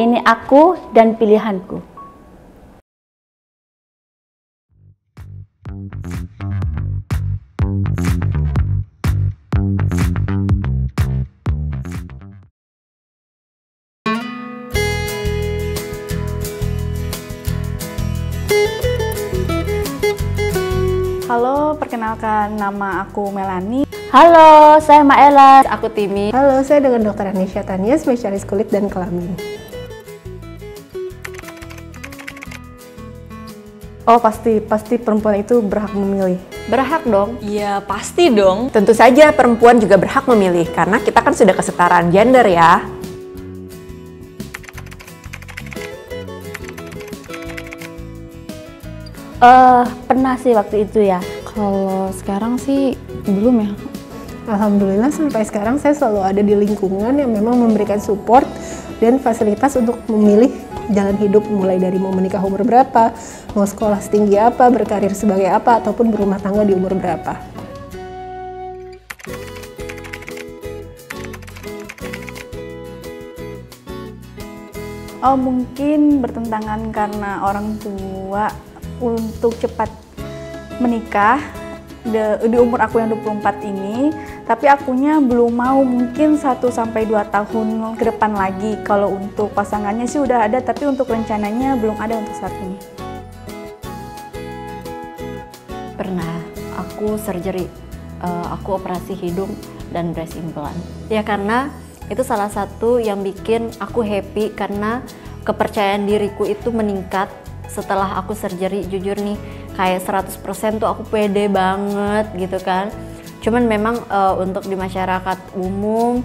Ini aku dan pilihanku. Halo, perkenalkan nama aku Melani. Halo, saya Maela. Aku Timi. Halo, saya dengan Dr. Anisha Tania, spesialis kulit dan kelamin. Oh, pasti perempuan itu berhak memilih. Berhak dong? Iya, pasti dong. Tentu saja perempuan juga berhak memilih, karena kita kan sudah kesetaraan gender ya. Pernah sih waktu itu ya. Kalau sekarang sih belum ya. Alhamdulillah sampai sekarang saya selalu ada di lingkungan yang memang memberikan support dan fasilitas untuk memilih jalan hidup, mulai dari mau menikah umur berapa, mau sekolah setinggi apa, berkarir sebagai apa, ataupun berumah tangga di umur berapa. Oh, mungkin bertentangan karena orang tua untuk cepat menikah di umur aku yang 24 ini, tapi akunya belum mau, mungkin 1-2 tahun ke depan lagi. Kalau untuk pasangannya sih udah ada, tapi untuk rencananya belum ada untuk saat ini. Pernah, aku surgery, aku operasi hidung dan breast implant. Ya karena itu salah satu yang bikin aku happy, karena kepercayaan diriku itu meningkat setelah aku surgery. Jujur nih, kayak 100% tuh aku pede banget gitu kan. Cuman memang untuk di masyarakat umum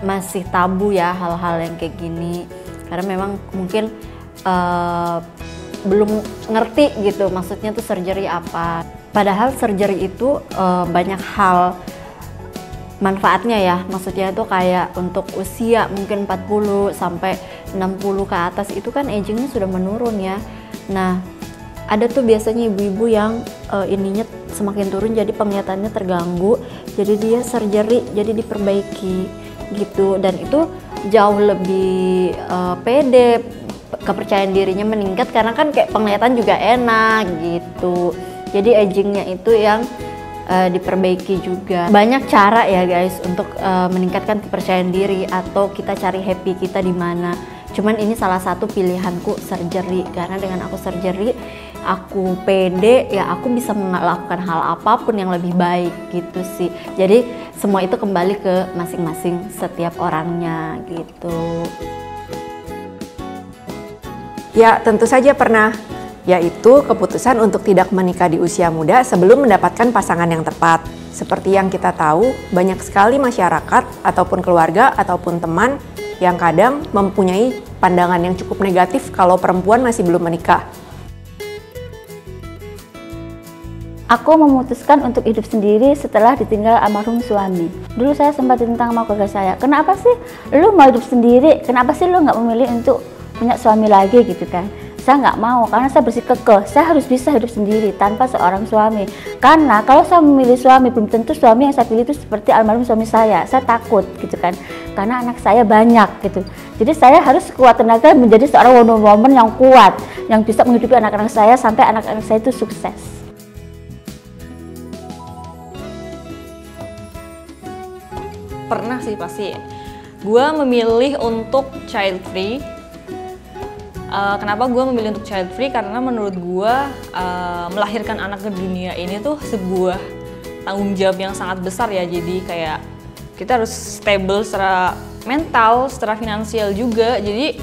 masih tabu ya hal-hal yang kayak gini, karena memang mungkin belum ngerti gitu maksudnya tuh surgery apa. Padahal surgery itu banyak hal manfaatnya ya, maksudnya itu kayak untuk usia mungkin 40 sampai 60 ke atas itu kan agingnya sudah menurun ya. Nah, ada tuh biasanya ibu-ibu yang ininya semakin turun, jadi penglihatannya terganggu, jadi dia surgery, jadi diperbaiki gitu. Dan itu jauh lebih pede, kepercayaan dirinya meningkat karena kan kayak penglihatan juga enak gitu. Jadi agingnya itu yang diperbaiki juga. Banyak cara ya guys untuk meningkatkan kepercayaan diri atau kita cari happy kita di mana. Cuman ini salah satu pilihanku, surgery, karena dengan aku surgery aku pede ya, aku bisa melakukan hal apapun yang lebih baik gitu sih. Jadi semua itu kembali ke masing-masing setiap orangnya gitu. Ya, tentu saja pernah, yaitu keputusan untuk tidak menikah di usia muda sebelum mendapatkan pasangan yang tepat. Seperti yang kita tahu, banyak sekali masyarakat ataupun keluarga ataupun teman yang kadang mempunyai pandangan yang cukup negatif kalau perempuan masih belum menikah. Aku memutuskan untuk hidup sendiri setelah ditinggal almarhum suami. Dulu saya sempat ditentang sama keluarga saya, kenapa sih lu mau hidup sendiri? Kenapa sih lu nggak memilih untuk punya suami lagi gitu kan? Saya nggak mau, karena saya bersikukuh, saya harus bisa hidup sendiri tanpa seorang suami. Karena kalau saya memilih suami, belum tentu suami yang saya pilih itu seperti almarhum suami saya takut gitu kan. Karena anak saya banyak gitu. Jadi saya harus kuat tenaga menjadi seorang woman yang kuat, yang bisa menghidupi anak-anak saya sampai anak-anak saya itu sukses. Pernah sih pasti. Gue memilih untuk child free. Kenapa gue memilih untuk child free? Karena menurut gue melahirkan anak ke dunia ini tuh sebuah tanggung jawab yang sangat besar ya. Jadi kayak kita harus stable secara mental, secara finansial juga. Jadi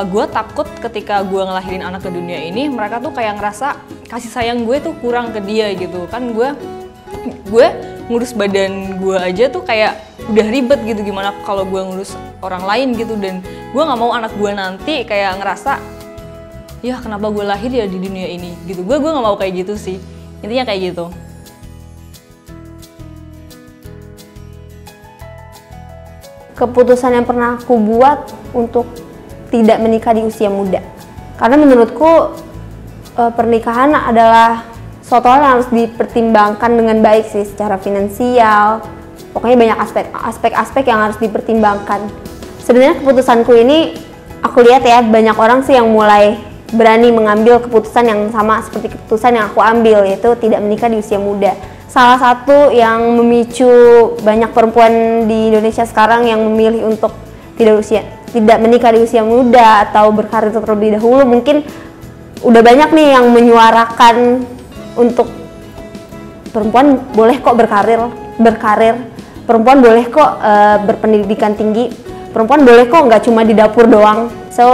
gue takut ketika gue ngelahirin anak ke dunia ini, mereka tuh kayak ngerasa kasih sayang gue tuh kurang ke dia gitu. Kan gue ngurus badan gue aja tuh kayak udah ribet gitu, gimana kalau gue ngurus orang lain gitu. Dan gue nggak mau anak gue nanti kayak ngerasa ya kenapa gue lahir ya di dunia ini gitu. Gue nggak mau kayak gitu sih, intinya kayak gitu. Keputusan yang pernah aku buat untuk tidak menikah di usia muda, karena menurutku pernikahan adalah suatu hal yang harus dipertimbangkan dengan baik sih, secara finansial. Pokoknya banyak aspek-aspek yang harus dipertimbangkan. Sebenarnya keputusanku ini aku aku lihat ya, banyak orang sih yang mulai berani mengambil keputusan yang sama seperti keputusan yang aku ambil, yaitu tidak menikah di usia muda. Salah satu yang memicu banyak perempuan di Indonesia sekarang yang memilih untuk tidak menikah di usia muda atau berkarir terlebih dahulu, mungkin udah banyak nih yang menyuarakan untuk perempuan boleh kok berkarir, perempuan boleh kok berpendidikan tinggi, perempuan boleh kok nggak cuma di dapur doang. So,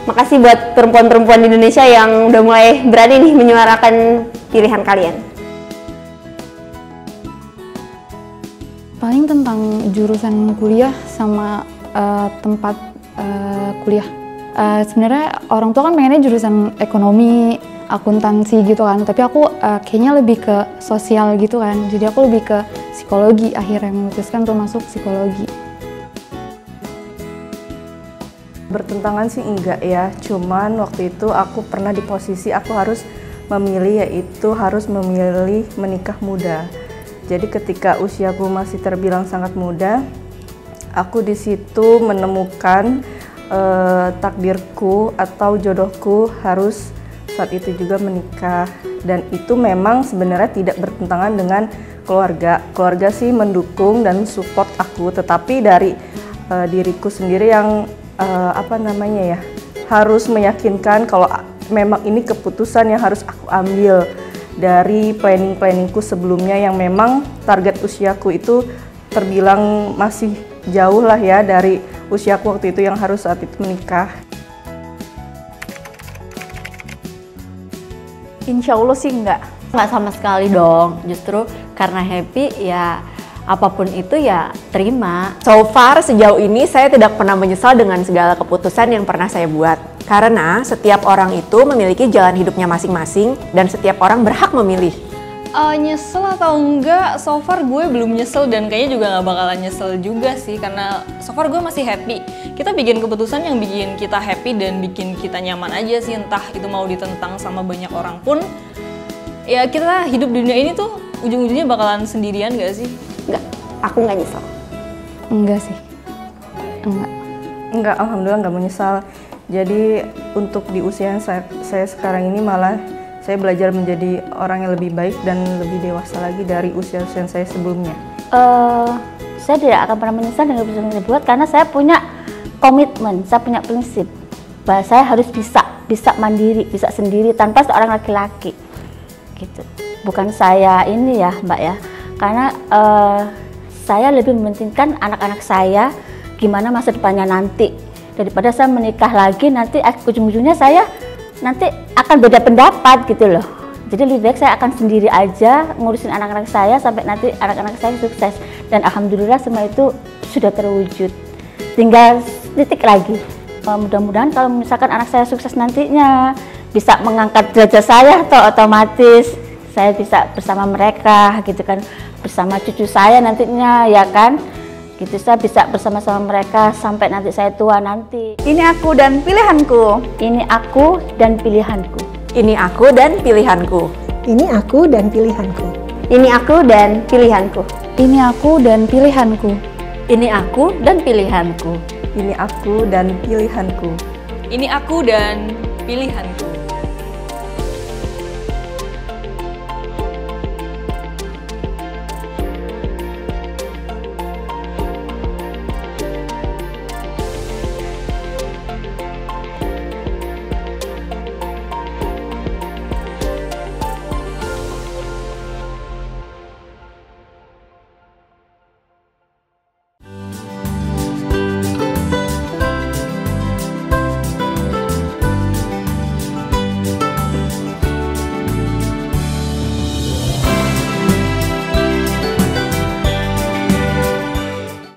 makasih buat perempuan-perempuan di Indonesia yang udah mulai berani nih menyuarakan pilihan kalian. Paling tentang jurusan kuliah sama tempat kuliah. Sebenarnya orang tua kan pengennya jurusan ekonomi, akuntansi gitu kan, tapi aku kayaknya lebih ke sosial gitu kan, jadi aku lebih ke psikologi, akhirnya memutuskan untuk masuk psikologi. Bertentangan sih enggak ya, cuman waktu itu aku pernah di posisi aku harus memilih, yaitu harus memilih menikah muda. Jadi ketika usiaku masih terbilang sangat muda, aku di situ menemukan takdirku atau jodohku harus saat itu juga menikah, dan itu memang sebenarnya tidak bertentangan dengan keluarga. Keluarga sih mendukung dan support aku, tetapi dari diriku sendiri yang harus meyakinkan kalau memang ini keputusan yang harus aku ambil dari planningku sebelumnya, yang memang target usiaku itu terbilang masih jauh lah ya dari usiaku waktu itu yang harus saat itu menikah. Insya Allah sih enggak. Nggak sama sekali dong, justru karena happy ya apapun itu ya terima. So far sejauh ini saya tidak pernah menyesal dengan segala keputusan yang pernah saya buat. Karena setiap orang itu memiliki jalan hidupnya masing-masing dan setiap orang berhak memilih. Nyesel atau enggak, so far gue belum nyesel dan kayaknya juga nggak bakalan nyesel juga sih, karena so far gue masih happy. Kita bikin keputusan yang bikin kita happy dan bikin kita nyaman aja sih, entah itu mau ditentang sama banyak orang pun. Ya kita hidup di dunia ini tuh ujung-ujungnya bakalan sendirian gak sih? Enggak, aku nggak nyesel. Enggak sih, Enggak, alhamdulillah nggak menyesal. Jadi untuk di usia yang saya sekarang ini malah saya belajar menjadi orang yang lebih baik dan lebih dewasa lagi dari usia-usia saya sebelumnya. Saya tidak akan pernah menyesal dengan keputusan yang saya buat, karena saya punya komitmen, saya punya prinsip bahwa saya harus bisa mandiri, bisa sendiri tanpa seorang laki-laki. Gitu. Bukan saya ini ya Mbak ya, karena saya lebih mementingkan anak-anak saya, gimana masa depannya nanti, daripada saya menikah lagi nanti ujung-ujungnya saya nanti akan beda pendapat gitu loh. Jadi lebih baik saya akan sendiri aja ngurusin anak-anak saya sampai nanti anak-anak saya sukses, dan alhamdulillah semua itu sudah terwujud, tinggal titik lagi. Mudah-mudahan kalau misalkan anak saya sukses nantinya bisa mengangkat derajat saya, atau otomatis saya bisa bersama mereka gitu kan, bersama cucu saya nantinya ya kan, gitu saya bisa bersama-sama mereka sampai nanti saya tua nanti. Ini aku dan pilihanku. Ini aku dan pilihanku. Ini aku dan pilihanku. Ini aku dan pilihanku. Ini aku dan pilihanku. Ini aku dan pilihanku. Ini aku dan pilihanku. Ini aku dan pilihanku. Ini aku dan pilihanku.